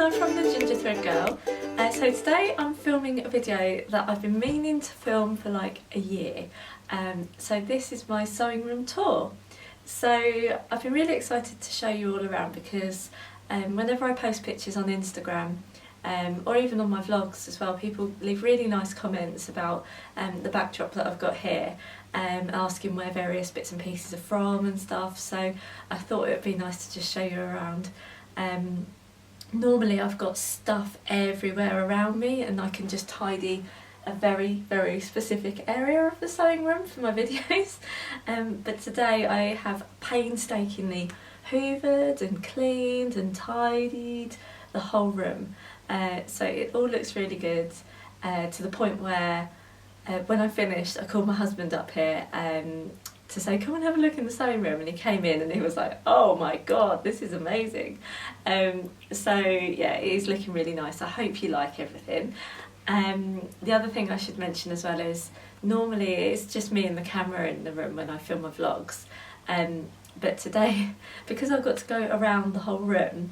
Anna from the Ginger Thread Girl. So today I'm filming a video that I've been meaning to film for like a year. So this is my sewing room tour. So I've been really excited to show you all around because whenever I post pictures on Instagram or even on my vlogs as well, people leave really nice comments about the backdrop that I've got here, asking where various bits and pieces are from and stuff. So I thought it would be nice to just show you around. Normally I've got stuff everywhere around me and I can just tidy a very specific area of the sewing room for my videos, but today I have painstakingly hoovered and cleaned and tidied the whole room, so it all looks really good, to the point where when I finished I called my husband up here to say, come and have a look in the sewing room, and he came in and he was like, oh my god, this is amazing. So yeah, it is looking really nice. I hope you like everything. The other thing I should mention as well is normally it's just me and the camera in the room when I film my vlogs, but today, because I've got to go around the whole room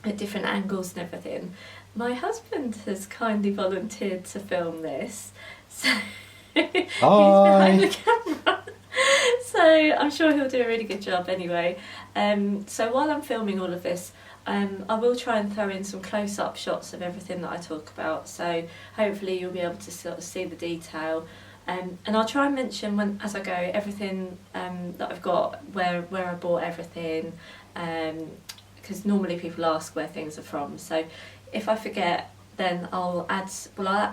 at different angles and everything, my husband has kindly volunteered to film this, so he's behind the camera. So I'm sure he'll do a really good job anyway. So while I'm filming all of this, I will try and throw in some close-up shots of everything that I talk about, so hopefully you'll be able to sort of see the detail. And I'll try and mention as I go everything that I've got, where I bought everything, because normally people ask where things are from. So if I forget, then I'll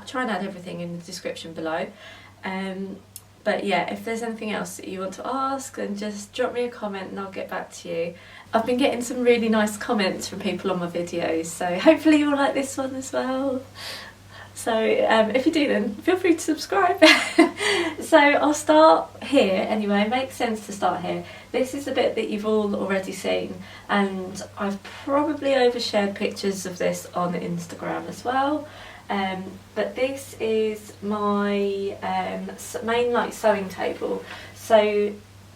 try and add everything in the description below. But yeah, if there's anything else that you want to ask, then just drop me a comment and I'll get back to you. I've been getting some really nice comments from people on my videos, so hopefully you'll like this one as well. So if you do, then feel free to subscribe. So I'll start here anyway. It makes sense to start here. This is the bit that you've all already seen, and I've probably overshared pictures of this on Instagram as well. But this is my main sewing table. So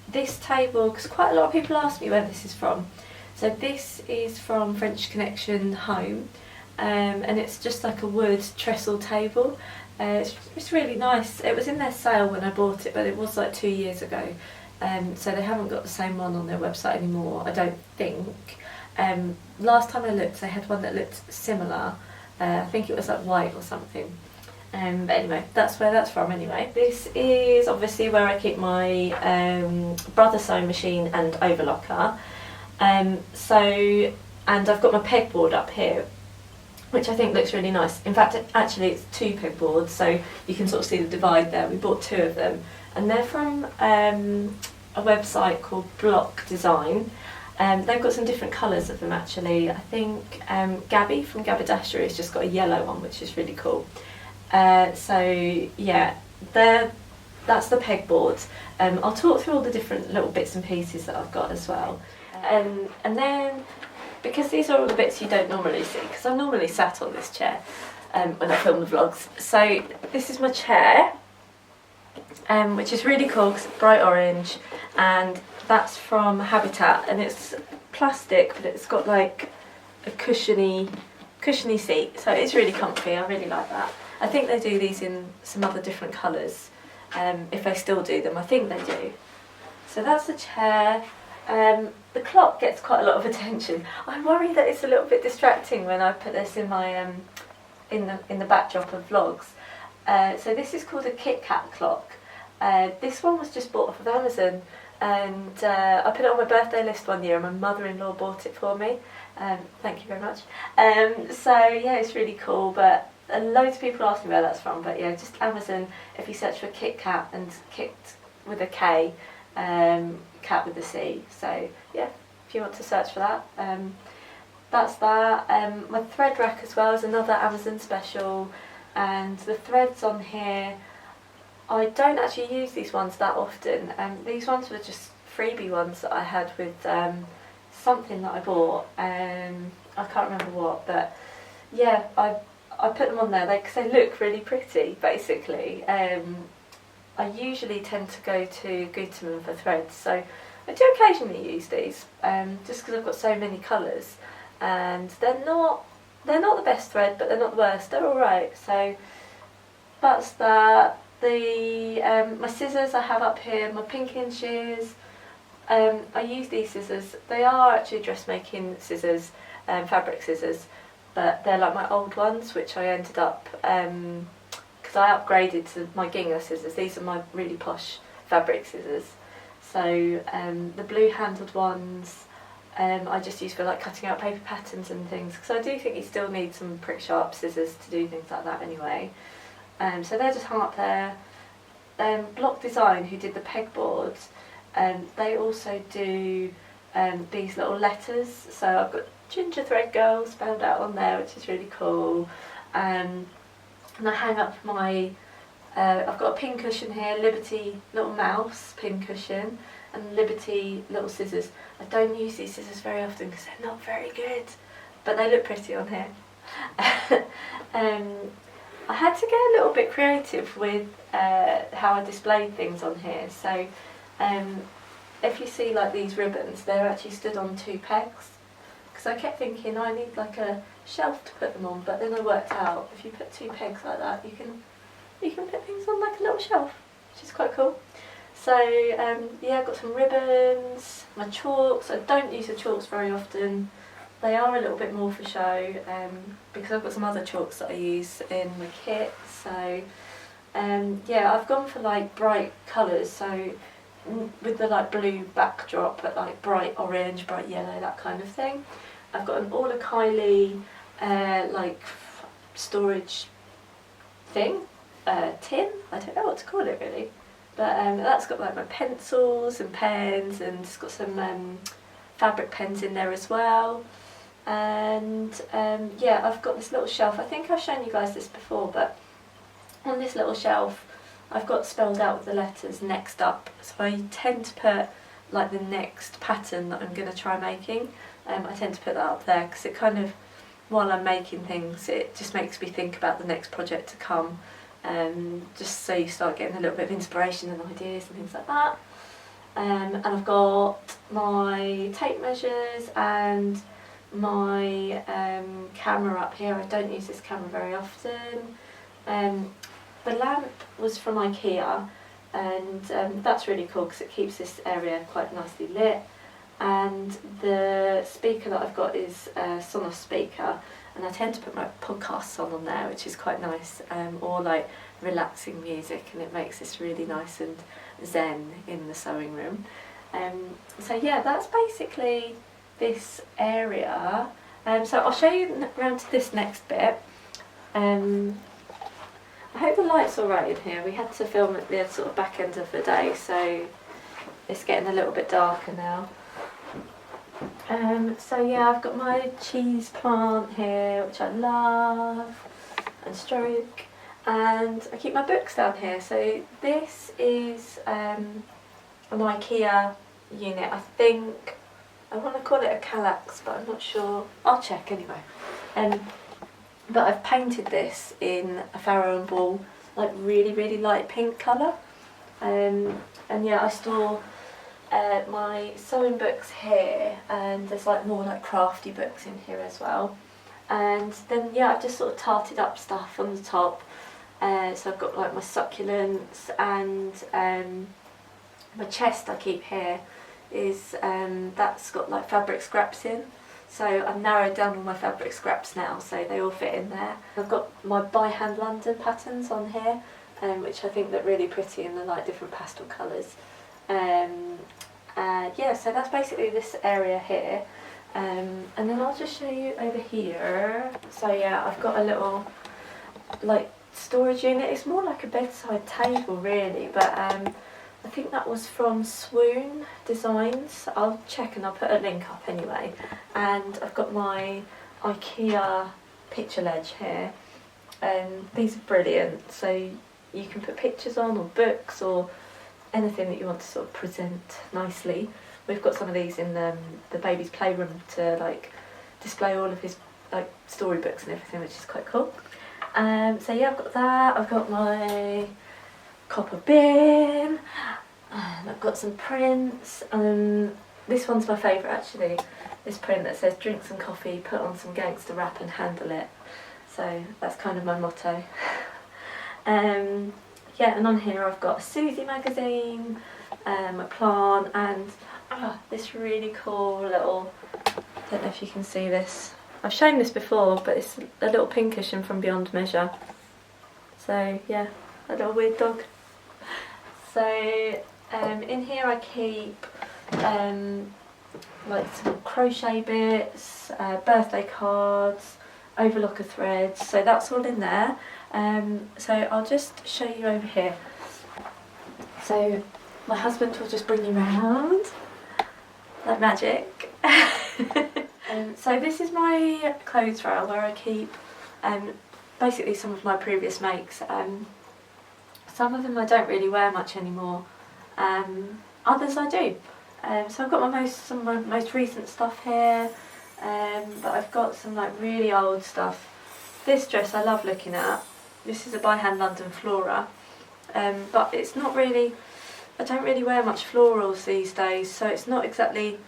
this table, because quite a lot of people ask me where this is from. So this is from French Connection Home, and it's just like a wood trestle table. It's really nice. It was in their sale when I bought it, but it was like 2 years ago. So they haven't got the same one on their website anymore, I don't think. Last time I looked, they had one that looked similar. I think it was like white or something. But anyway, that's where that's from anyway. This is obviously where I keep my brother sewing machine and overlocker. And I've got my pegboard up here, which I think looks really nice. In fact, actually it's 2 pegboards, so you can sort of see the divide there. We bought 2 of them, and they're from a website called Block Design. They've got some different colours of them actually. I think Gabby from Gabadashery has just got a yellow one, which is really cool. So yeah, that's the pegboard. I'll talk through all the different little bits and pieces that I've got as well. And then, because these are all the bits you don't normally see, because I'm normally sat on this chair when I film the vlogs. So this is my chair, which is really cool because it's bright orange, and that's from Habitat, and it's plastic, but it's got like a cushiony seat, so it's really comfy. I really like that. I think they do these in some other different colours, if they still do them. I think they do. So that's the chair. The clock gets quite a lot of attention. I worry that it's a little bit distracting when I put this in my in the backdrop of vlogs. So this is called a Kit Kat clock. This one was just bought off of Amazon, and I put it on my birthday list one year and my mother-in-law bought it for me. Thank you very much. So yeah, it's really cool, but loads of people ask me where that's from, but yeah, just Amazon. If you search for Kit Kat and Kit with a K, Cat with a C, so yeah, if you want to search for that, that's that. My thread rack as well is another Amazon special, and the threads on here, I don't actually use these ones that often. These ones were just freebie ones that I had with something that I bought. I can't remember what, but yeah, I put them on there because they look really pretty, basically. I usually tend to go to Gutermann for threads, so I do occasionally use these, just because I've got so many colours, and they're not they're not the best thread, but they're not the worst. They're alright. So that's that. My scissors I have up here, my pinking shears. I use these scissors. They are actually dressmaking scissors, fabric scissors, but they're like my old ones, which I ended up, because I upgraded to my gingham scissors. These are my really posh fabric scissors. So the blue handled ones I just use for like cutting out paper patterns and things, because I do think you still need some prick sharp scissors to do things like that anyway. So they're just hung up there. Block Design, who did the pegboards, they also do these little letters. So I've got Ginger Thread Girl spelled out on there, which is really cool. And I hang up my, I've got a pin cushion here, Liberty little mouse pin cushion, and Liberty little scissors. I don't use these scissors very often because they're not very good, but they look pretty on here. I had to get a little bit creative with how I displayed things on here. So if you see like these ribbons, they're actually stood on 2 pegs, because I kept thinking I need like a shelf to put them on, but then I worked out if you put 2 pegs like that, you can put things on like a little shelf, which is quite cool. So yeah, I've got some ribbons, my chalks. I don't use the chalks very often. They are a little bit more for show, because I've got some other chalks that I use in my kit. So yeah, I've gone for like bright colours, so with the like blue backdrop, but like bright orange, bright yellow, that kind of thing. I've got an All a Kylie like storage thing, tin, I don't know what to call it really, but that's got like my pencils and pens, and it's got some fabric pens in there as well. And yeah, I've got this little shelf. I think I've shown you guys this before, but on this little shelf I've got spelled out with the letters next up, so I tend to put like the next pattern that I'm going to try making. I tend to put that up there because it kind of, while I'm making things, it just makes me think about the next project to come, just so you start getting a little bit of inspiration and ideas and things like that. And I've got my tape measures and my camera up here. I don't use this camera very often. The lamp was from IKEA, and that's really cool because it keeps this area quite nicely lit. And the speaker that I've got is a Sonos speaker, and I tend to put my podcasts on there, which is quite nice, or like relaxing music, and it makes this really nice and zen in the sewing room. So yeah, that's basically this area. So I'll show you around to this next bit. I hope the light's alright in here. We had to film at the sort of back end of the day, so it's getting a little bit darker now. So yeah, I've got my cheese plant here, which I love and stroke, and I keep my books down here. So this is an IKEA unit. I think I want to call it a Kallax, but I'm not sure. I'll check anyway. But I've painted this in a Farrow and Ball, like really light pink colour. And yeah, I store my sewing books here, and there's like more like crafty books in here as well. And then yeah, I've just sort of tarted up stuff on the top. So I've got like my succulents, and my chest I keep here is that's got like fabric scraps in. So I've narrowed down all my fabric scraps now, so they all fit in there. I've got my by hand London patterns on here, which I think look really pretty in the like different pastel colours. Yeah, so that's basically this area here. And then I'll just show you over here. So yeah, I've got a little like storage unit. It's more like a bedside table really, but I think that was from SWOON Designs. I'll check and I'll put a link up anyway. And I've got my IKEA picture ledge here. These are brilliant. So you can put pictures on, or books, or anything that you want to sort of present nicely. We've got some of these in the baby's playroom to like display all of his like storybooks and everything, which is quite cool. So yeah, I've got that. I've got my copper bin, and I've got some prints, and this one's my favourite actually. This print that says drink some coffee, put on some gangster rap and handle it. So that's kind of my motto. Yeah, and on here I've got a Susie magazine, a plant, and this really cool little, I don't know if you can see this. I've shown this before, but it's a little pincushion from Beyond Measure. So yeah, a little weird dog. So in here I keep like some crochet bits, birthday cards, overlocker threads, so that's all in there. So I'll just show you over here. So my husband will just bring you round like magic. So this is my clothes rail where I keep basically some of my previous makes. Some of them I don't really wear much anymore, others I do. So I've got some of my most recent stuff here, but I've got some like really old stuff. This dress I love looking at. This is a By Hand London Flora, but it's not really, I don't really wear much florals these days, so it's not exactly,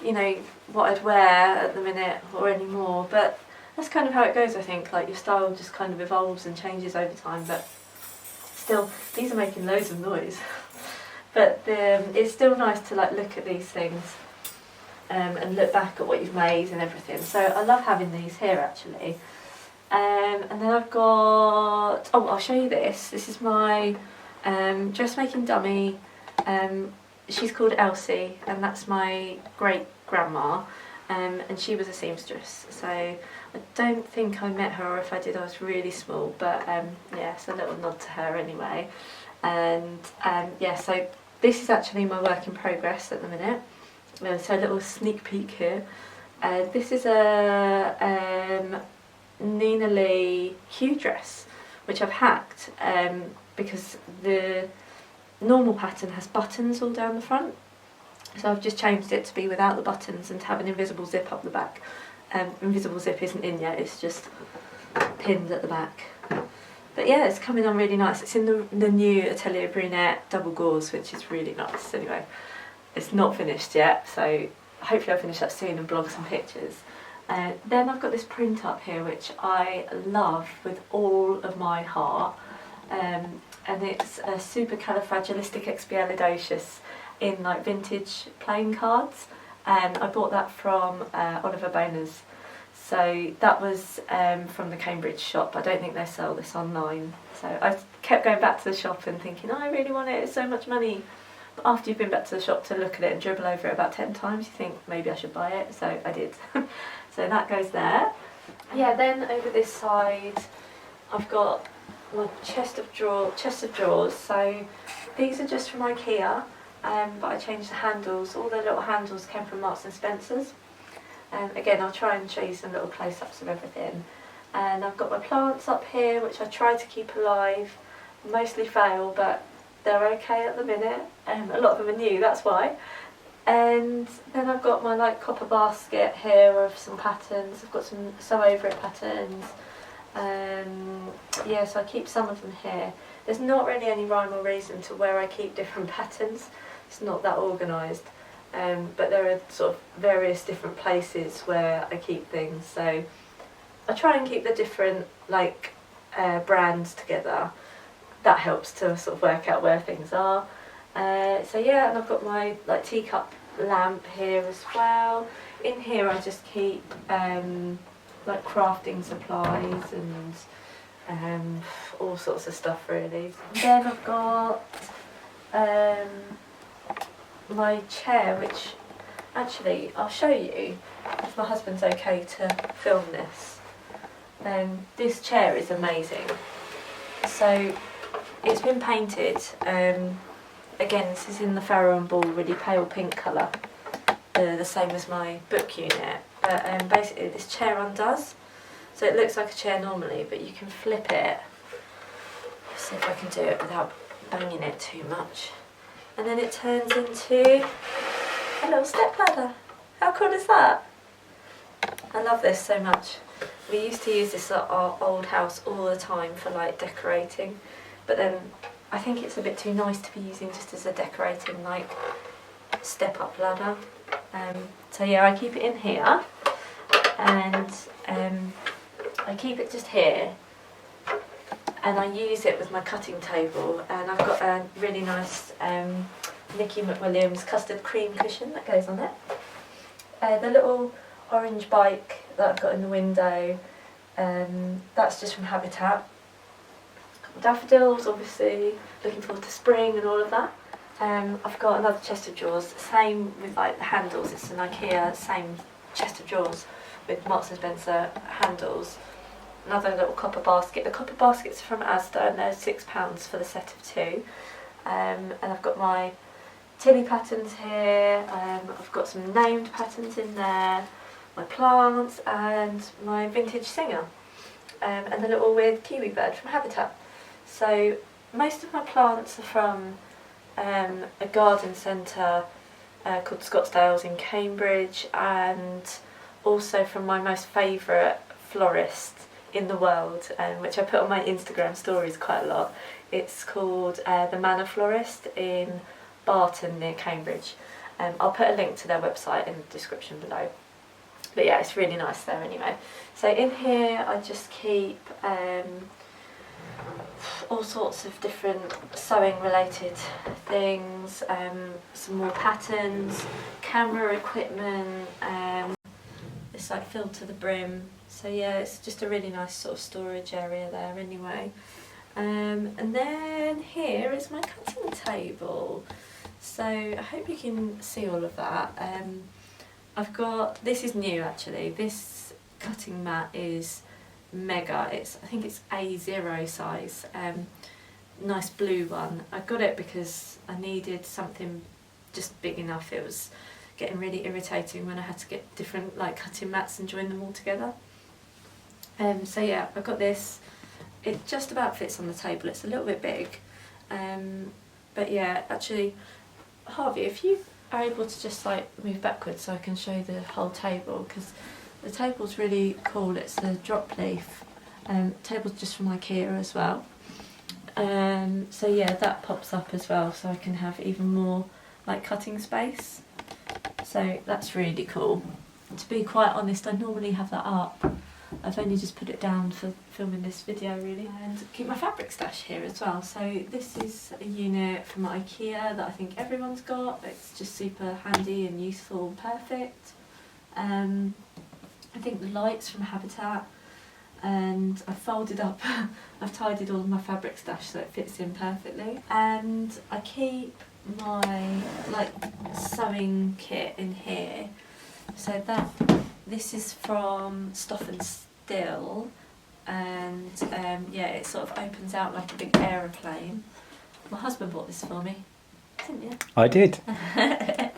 you know, what I'd wear at the minute or anymore, but that's kind of how it goes, I think. Like, your style just kind of evolves and changes over time, but still, these are making loads of noise. But it's still nice to like look at these things and look back at what you've made and everything. So I love having these here actually. And then I've got, oh, I'll show you this. This is my dressmaking dummy. She's called Elsie, and that's my great grandma, and she was a seamstress. So I don't think I met her, or if I did I was really small, but yeah, it's a little nod to her anyway. And yeah, so this is actually my work in progress at the minute. So a little sneak peek here. This is a Nina Lee Q dress, which I've hacked because the normal pattern has buttons all down the front. So I've just changed it to be without the buttons and to have an invisible zip up the back. Invisible zip isn't in yet, it's just pinned at the back. But yeah, it's coming on really nice. It's in the new Atelier Brunette double gauze, which is really nice. Anyway, it's not finished yet, so hopefully I'll finish that soon and blog some pictures. Then I've got this print up here which I love with all of my heart, and it's a SUPERCALIFRAGILISTICEXPIALIDOCIOUS in like vintage playing cards, and I bought that from Oliver Bonas. So that was from the Cambridge shop. I don't think they sell this online. So I kept going back to the shop and thinking, oh, I really want it, it's so much money. But after you've been back to the shop to look at it and dribble over it about 10 times, you think maybe I should buy it. So I did. So that goes there. Yeah, then over this side I've got my chest of drawers. So these are just from IKEA, but I changed the handles. All the little handles came from Marks and Spencer's. Again, I'll try and show you some little close-ups of everything. And I've got my plants up here, which I try to keep alive. Mostly fail, but they're okay at the minute. A lot of them are new, that's why. And then I've got my like copper basket here of some patterns. I've got some Sew Over It patterns. Yeah, so I keep some of them here. There's not really any rhyme or reason to where I keep different patterns. It's not that organised. But there are sort of various different places where I keep things, so I try and keep the different like brands together. That helps to sort of work out where things are. So yeah, and I've got my like teacup lamp here as well. In here I just keep like crafting supplies and all sorts of stuff really. Then I've got my chair, which actually I'll show you if my husband's okay to film this. This chair is amazing. So it's been painted, again this is in the Farrow and Ball really pale pink colour, the same as my book unit, but basically this chair undoes, so it looks like a chair normally, but you can flip it. Let's see if I can do it without banging it too much. And then it turns into a little step ladder. How cool is that? I love this so much. We used to use this at our old house all the time for like decorating, but then I think it's a bit too nice to be using just as a decorating like step up ladder. So yeah, I keep it in here, and I keep it just here, and I use it with my cutting table, and I've got a really nice NIKKI MCWILLIAMS custard cream cushion that goes on it. The little orange bike that I've got in the window, that's just from Habitat. Daffodils, obviously, looking forward to spring and all of that. I've got another chest of drawers, same with like the handles, it's an IKEA, same chest of drawers with Marks & Spencer handles. Another little copper basket. The copper baskets are from ASDA and they're £6 for the set of 2. And I've got my Tilly patterns here, I've got some named patterns in there, my plants and my vintage singer, and the little weird kiwi bird from Habitat. So most of my plants are from a garden centre called SCOTSDALES in Cambridge, and also from my most favourite florist in the world, which I put on my Instagram stories quite a lot. It's called the MANOR florist in Barton near Cambridge. I'll put a link to their website in the description below. But yeah, it's really nice there anyway. So in here I just keep all sorts of different sewing related things, some more patterns, camera equipment, it's like filled to the brim. So yeah, it's just a really nice sort of storage area there anyway. And then here is my cutting table. So I hope you can see all of that. I've got, this is new actually, this cutting mat is mega, I think it's A0 size, nice blue one. I got it because I needed something just big enough. It was getting really irritating when I had to get different like cutting mats and join them all together. So yeah, I've got this, it just about fits on the table, it's a little bit big, but yeah, actually Harvey, if you are able to just like move backwards so I can show you the whole table, because the table's really cool. It's a drop leaf. Table's just from IKEA as well. So yeah, that pops up as well, so I can have even more like cutting space. So that's really cool. To be quite honest, I normally have that up. I've only just put it down for filming this video really. And keep my fabric stash here as well. So this is a unit from IKEA that I think everyone's got. It's just super handy and useful and perfect. I think the light's from Habitat, and I've folded up, I've tidied all of my fabric stash so it fits in perfectly. And I keep my like sewing kit in here. So this is from STOFF and STIL, and yeah, it sort of opens out like a big aeroplane. My husband bought this for me, didn't you? I did. Yeah,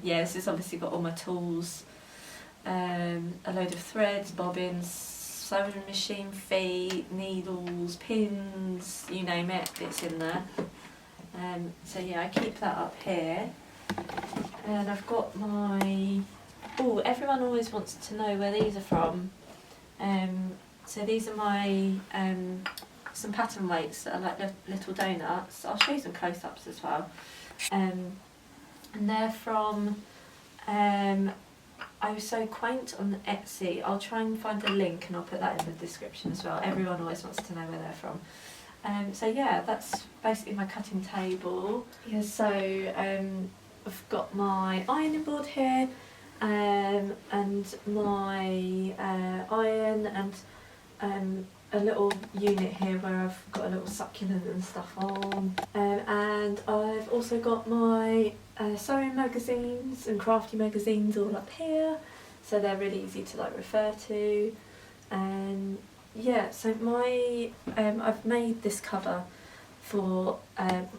this has obviously got all my tools, a load of threads, bobbins, sewing machine feet, needles, pins, you name it, it's in there. So yeah, I keep that up here, and I've got my, oh, everyone always wants to know where these are from. So these are my some pattern weights that are like little donuts. I'll show you some close-ups as well. And they're from I was so quaint on Etsy. I'll try and find a link and I'll put that in the description as well. Everyone always wants to know where they're from. So yeah, that's basically my cutting table. Yeah, so I've got my ironing board here, and my iron, and a little unit here where I've got a little succulent and stuff on, and I've also got my sewing magazines and crafty magazines all up here, so they're really easy to like refer to. And yeah, so my I've made this cover for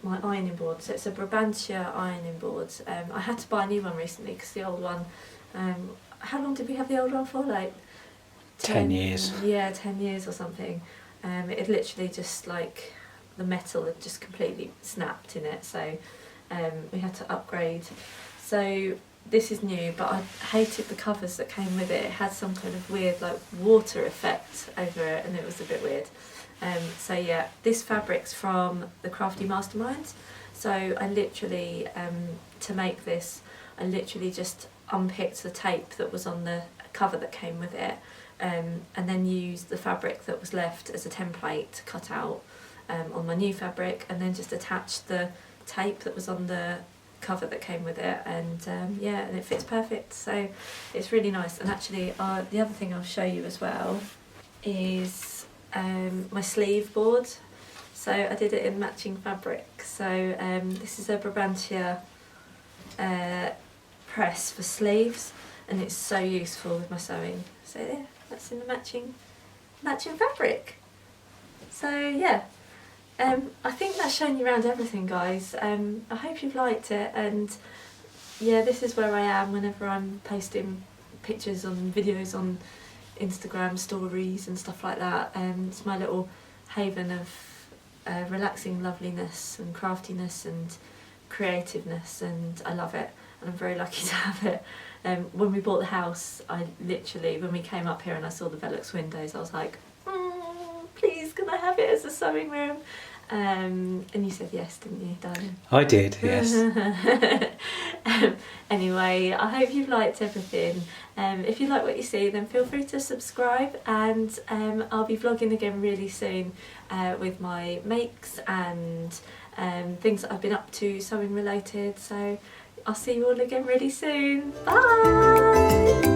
my ironing board. So it's a Brabantia ironing board. I had to buy a new one recently because the old one, how long did we have the old one for? Like 10 years. Yeah, 10 years or something. It had literally just like, the metal had just completely snapped in it, so we had to upgrade. So this is new, but I hated the covers that came with it. It had some kind of weird like water effect over it, and it was a bit weird. So yeah, this fabric's from the Crafty Masterminds. So I literally, to make this, I literally just unpicked the tape that was on the cover that came with it, and then used the fabric that was left as a template to cut out on my new fabric, and then just attached the tape that was on the cover that came with it, and yeah, and it fits perfect, so it's really nice. And actually the other thing I'll show you as well is my sleeve board. So I did it in matching fabric. So this is a Brabantia press for sleeves, and it's so useful with my sewing. So yeah, that's in the matching fabric. So yeah, I think that's shown you around everything, guys. I hope you've liked it, and yeah, this is where I am whenever I'm posting pictures and videos on Instagram stories and stuff like that. It's my little haven of relaxing loveliness and craftiness and creativeness, and I love it, and I'm very lucky to have it. When we bought the house, I literally, when we came up here and I saw the Velux windows, I was like, please can I have it as a sewing room? And you said yes, didn't you, darling? I did, yes. Anyway, I hope you've liked everything. If you like what you see, then feel free to subscribe, and I'll be vlogging again really soon with my makes and things that I've been up to sewing related. So I'll see you all again really soon. Bye!